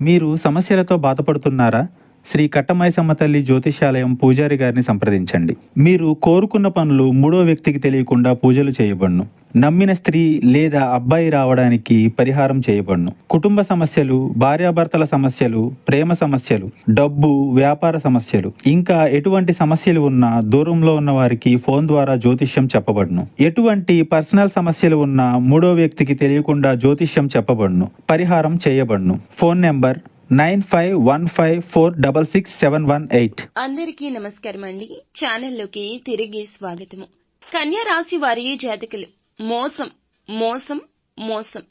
మీరు సమస్యలతో బాధపడుతున్నారా? శ్రీ కట్టమైసమ్మ తల్లి జ్యోతిష్యాలయం పూజారి గారిని సంప్రదించండి. మీరు కోరుకున్న పనులు మూడో వ్యక్తికి తెలియకుండా పూజలు చేయబడును. నమ్మిన స్త్రీ లేదా అబ్బాయి రావడానికి పరిహారం చేయబడును. కుటుంబ సమస్యలు, భార్యాభర్తల సమస్యలు, ప్రేమ సమస్యలు, డబ్బు, వ్యాపార సమస్యలు, ఇంకా ఎటువంటి సమస్యలు ఉన్నా దూరంలో ఉన్న వారికి ఫోన్ ద్వారా జ్యోతిష్యం చెప్పబడును. ఎటువంటి పర్సనల్ సమస్యలు ఉన్నా మూడో వ్యక్తికి తెలియకుండా జ్యోతిష్యం చెప్పబడును, పరిహారం చేయబడును. Phone number 9515466718. అందరికీ నమస్కారం అండి. ఛానల్లోకి తిరిగి స్వాగతము. కన్యా రాశి వారి జాతకులు మోసం మోసం మోసం.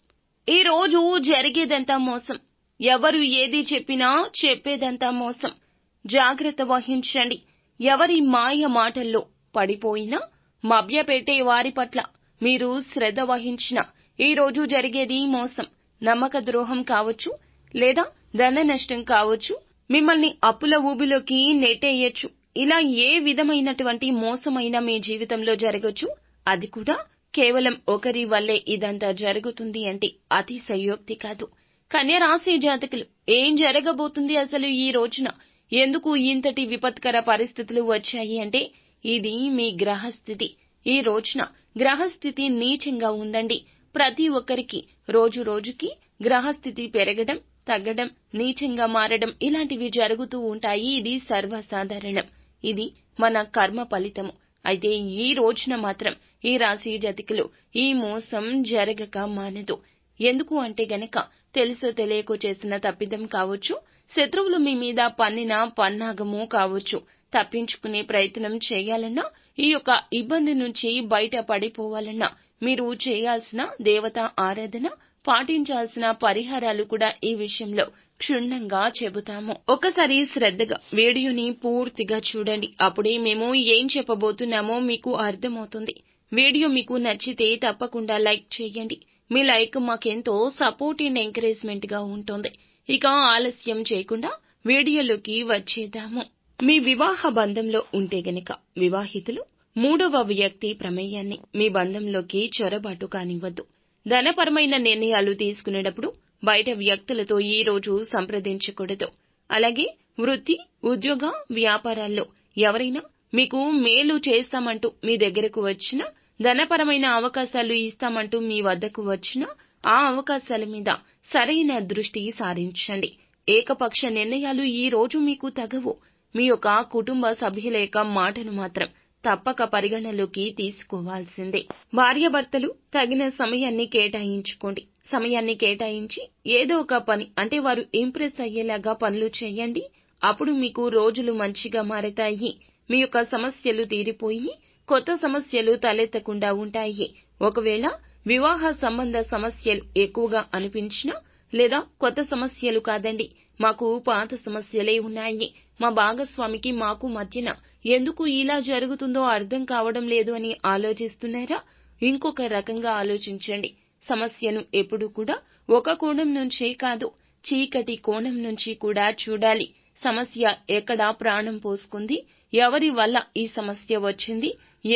ఈ రోజు జరిగేదంతా మోసం. ఎవరు ఏది చెప్పినా చెప్పేదంతా మోసం. జాగ్రత్త వహించండి. ఎవరి మాయ మాటల్లో పడిపోయినా మభ్యపెట్టే వారి పట్ల మీరు శ్రద్ధ వహించిన ఈ రోజు జరిగేది మోసం. నమ్మక ద్రోహం కావచ్చు, లేదా ధన నష్టం కావచ్చు, మిమ్మల్ని అప్పుల ఊబిలోకి నెట్టేయచ్చు. ఇలా ఏ విధమైనటువంటి మోసమైనా మీ జీవితంలో జరగచ్చు. అది కూడా కేవలం ఒకరి వల్లే ఇదంతా జరుగుతుంది అంటే అతిశయోక్తి కాదు. కన్యా రాశి జాతకులు ఏం జరగబోతుంది అసలు ఈ రోజున? ఎందుకు ఇంతటి విపత్కర పరిస్థితులు వచ్చాయి అంటే ఇది మీ గ్రహస్థితి. ఈ రోజున గ్రహస్థితి నీచంగా ఉందండి. ప్రతి ఒక్కరికి రోజు రోజుకి గ్రహస్థితి పెరగడం, తగ్గడం, నీచంగా మారడం ఇలాంటివి జరుగుతూ ఉంటాయి. ఇది సర్వసాధారణం. ఇది మన కర్మ ఫలితము. అయితే ఈ రోజున మాత్రం ఈ రాశి జాతకులు ఈ మోసం జరగక మానదు. ఎందుకు అంటే గనక తెలుసో తెలియకో చేసిన తప్పిదం కావచ్చు, శత్రువులు మీ మీద పన్నిన పన్నాగము కావచ్చు. తప్పించుకునే ప్రయత్నం చేయాలన్నా, ఈ యొక్క ఇబ్బంది నుంచి బయట పడిపోవాలన్నా మీరు చేయాల్సిన దేవతా ఆరాధన, పాటించాల్సిన పరిహారాలు కూడా ఈ విషయంలో క్షుణ్ణంగా చెబుతాము. ఒకసారి శ్రద్ధగా వీడియోని పూర్తిగా చూడండి. అప్పుడే మేము ఏం చెప్పబోతున్నామో మీకు అర్థమవుతుంది. వీడియో మీకు నచ్చితే తప్పకుండా లైక్ చేయండి. మీ లైక్ మాకెంతో సపోర్ట్ అండ్ ఎంకరేజ్మెంట్ గా ఉంటుంది. ఇక ఆలస్యం చేయకుండా వీడియోలోకి వచ్చేద్దాము. మీ వివాహ బంధంలో ఉంటే గనక వివాహితులు మూడవ వ్యక్తి ప్రమేయాన్ని మీ బంధంలోకి చొరబాటు కానివ్వద్దు. ధనపరమైన నిర్ణయాలు తీసుకునేటప్పుడు బయట వ్యక్తులతో ఈ రోజు సంప్రదించకూడదు. అలాగే వృత్తి, ఉద్యోగ, వ్యాపారాల్లో ఎవరైనా మీకు మేలు చేస్తామంటూ మీ దగ్గరకు వచ్చినా, ధనపరమైన అవకాశాలు ఇస్తామంటూ మీ వద్దకు వచ్చినా ఆ అవకాశాల మీద సరైన దృష్టి సారించండి. ఏకపక్ష నిర్ణయాలు ఈ రోజు మీకు తగవు. మీ యొక్క కుటుంబ సభ్యుల యొక్క మాటను మాత్రం తప్పక పరిగణలోకి తీసుకోవాల్సిందే. భార్యాభర్తలు తగిన సమయాన్ని కేటాయించుకోండి. సమయాన్ని కేటాయించి ఏదో ఒక పని అంటే వారు ఇంప్రెస్ అయ్యేలాగా పనులు చేయండి. అప్పుడు మీకు రోజులు మంచిగా మారతాయి. మీ యొక్క సమస్యలు తీరిపోయి కొత్త సమస్యలు తలెత్తకుండా ఉంటాయి. ఒకవేళ వివాహ సంబంధ సమస్యలు ఎక్కువగా అనిపించినా, లేదా కొత్త సమస్యలు కాదండి, మాకు పాత సమస్యలే ఉన్నాయి, మా భాగస్వామికి మాకు మధ్యన ఎందుకు ఇలా జరుగుతుందో అర్థం కావడం లేదు అని ఆలోచిస్తున్నారా? ఇంకొక రకంగా ఆలోచించండి. సమస్యను ఎప్పుడూ కూడా ఒక కోణం నుంచే కాదు, చీకటి కోణం నుంచి కూడా చూడాలి. సమస్య ఎక్కడ ప్రాణం పోసుకుంది, ఎవరి వల్ల ఈ సమస్య వచ్చింది,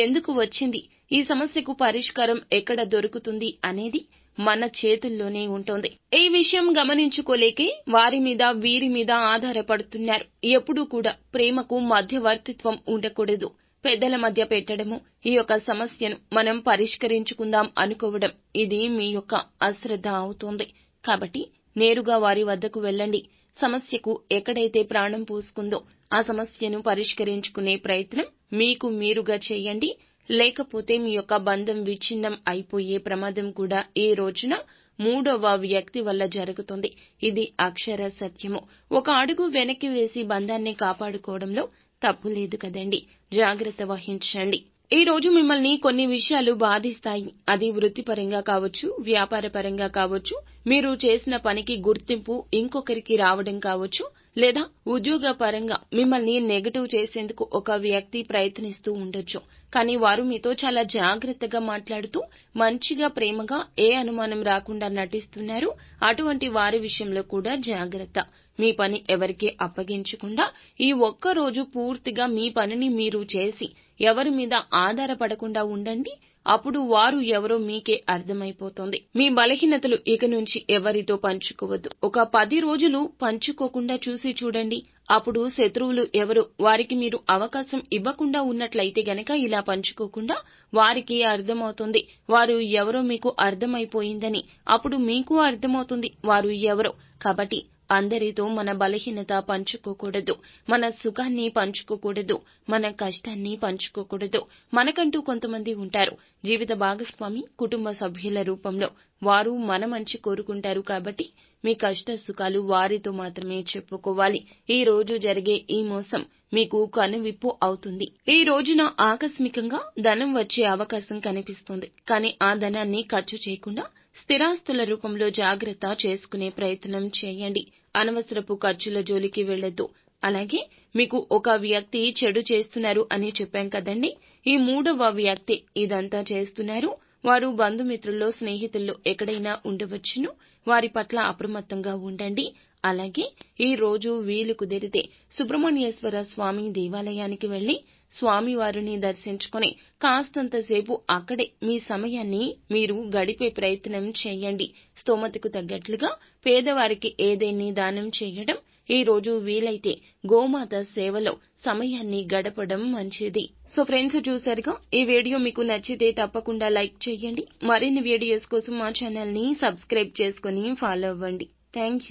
ఎందుకు వచ్చింది, ఈ సమస్యకు పరిష్కారం ఎక్కడ దొరుకుతుంది అనేది మన చేతుల్లోనే ఉంటుంది. ఈ విషయం గమనించుకోలేకే వారి మీద వీరి మీద ఆధారపడుతున్నారు. ఎప్పుడూ కూడా ప్రేమకు మధ్యవర్తిత్వం ఉండకూడదు. పెద్దల మధ్య పెట్టడము, ఈ యొక్క సమస్యను మనం పరిష్కరించుకుందాం అనుకోవడం, ఇది మీ యొక్క అశ్రద్ధ అవుతోంది. కాబట్టి నేరుగా వారి వద్దకు వెళ్ళండి. సమస్యకు ఎక్కడైతే ప్రాణం పోసుకుందో ఆ సమస్యను పరిష్కరించుకునే ప్రయత్నం మీకు మీరుగా చేయండి. లేకపోతే మీ యొక్క బంధం విచ్ఛిన్నం అయిపోయే ప్రమాదం కూడా ఈ రోజున మూడవ వ్యక్తి వల్ల జరుగుతుంది. ఇది అక్షర సత్యము. ఒక అడుగు వెనక్కి వేసి బంధాన్ని కాపాడుకోవడంలో తప్పు లేదు కదండి. జాగ్రత్త వహించండి. ఈ రోజు మిమ్మల్ని కొన్ని విషయాలు బాధిస్తాయి. అది వృత్తిపరంగా కావచ్చు, వ్యాపార పరంగా కావచ్చు, మీరు చేసిన పనికి గుర్తింపు ఇంకొకరికి రావడం కావచ్చు, లేదా ఉద్యోగ పరంగా మిమ్మల్ని నెగటివ్ చేసేందుకు ఒక వ్యక్తి ప్రయత్నిస్తూ ఉండొచ్చు. కానీ వారు మీతో చాలా జాగ్రత్తగా మాట్లాడుతూ మంచిగా ప్రేమగా ఏ అనుమానం రాకుండా నటిస్తున్నారు. అటువంటి వారి విషయంలో కూడా జాగ్రత్త. మీ పని ఎవరికీ అప్పగించకుండా ఈ ఒక్క రోజు పూర్తిగా మీ పనిని మీరు చేసి ఎవరి మీద ఆధారపడకుండా ఉండండి. అప్పుడు వారు ఎవరో మీకే అర్థమైపోతుంది. మీ బలహీనతలు ఇక నుంచి ఎవరితో పంచుకోవద్దు. ఒక 10 రోజులు పంచుకోకుండా చూసి చూడండి. అప్పుడు శత్రువులు ఎవరు వారికి మీరు అవకాశం ఇవ్వకుండా ఉన్నట్లయితే గనక ఇలా పంచుకోకుండా వారికి అర్థమవుతుంది వారు ఎవరో మీకు అర్థమైపోయిందని. అప్పుడు మీకు అర్థమవుతుంది వారు ఎవరో. కాబట్టి అందరితో మన బలహీనత పంచుకోకూడదు, మన సుఖాన్ని పంచుకోకూడదు, మన కష్టాన్ని పంచుకోకూడదు. మనకంటూ కొంతమంది ఉంటారు, జీవిత భాగస్వామి, కుటుంబ సభ్యుల రూపంలో. వారు మన మంచి కోరుకుంటారు. కాబట్టి మీ కష్ట సుఖాలు వారితో మాత్రమే చెప్పుకోవాలి. ఈ రోజు జరిగే ఈ మోసం మీకు కనువిప్పు అవుతుంది. ఈ రోజున ఆకస్మికంగా ధనం వచ్చే అవకాశం కనిపిస్తుంది. కానీ ఆ ధనాన్ని ఖర్చు చేయకుండా స్థిరాస్తుల రూపంలో జాగ్రత్త చేసుకునే ప్రయత్నం చేయండి. అనవసరపు ఖర్చుల జోలికి వెళ్లొద్దు. అలాగే మీకు ఒక వ్యక్తి చెడు చేస్తున్నారు అని చెప్పాం కదండి. ఈ 3వ వ్యక్తి ఇదంతా చేస్తున్నారు. వారు బంధుమిత్రుల్లో, స్నేహితుల్లో ఎక్కడైనా ఉండవచ్చును. వారి పట్ల అప్రమత్తంగా ఉండండి. అలాగే ఈ రోజు వీలు కుదిరితే సుబ్రహ్మణ్యేశ్వర స్వామి దేవాలయానికి వెళ్లి స్వామివారిని దర్శించుకొని కాస్తంతసేపు అక్కడే మీ సమయాన్ని మీరు గడిపే ప్రయత్నం చేయండి. స్తోమతకు తగ్గట్లుగా పేదవారికి ఏదేని దానం చేయడం, ఈ రోజు వీలైతే గోమాత సేవలో సమయాన్ని గడపడం మంచిది. సో ఫ్రెండ్స్, చూసారుగా, ఈ వీడియో మీకు నచ్చితే తప్పకుండా లైక్ చేయండి. మరిన్ని వీడియోస్ కోసం మా ఛానల్ ని సబ్స్క్రైబ్ చేసుకుని ఫాలో అవ్వండి. Thank you.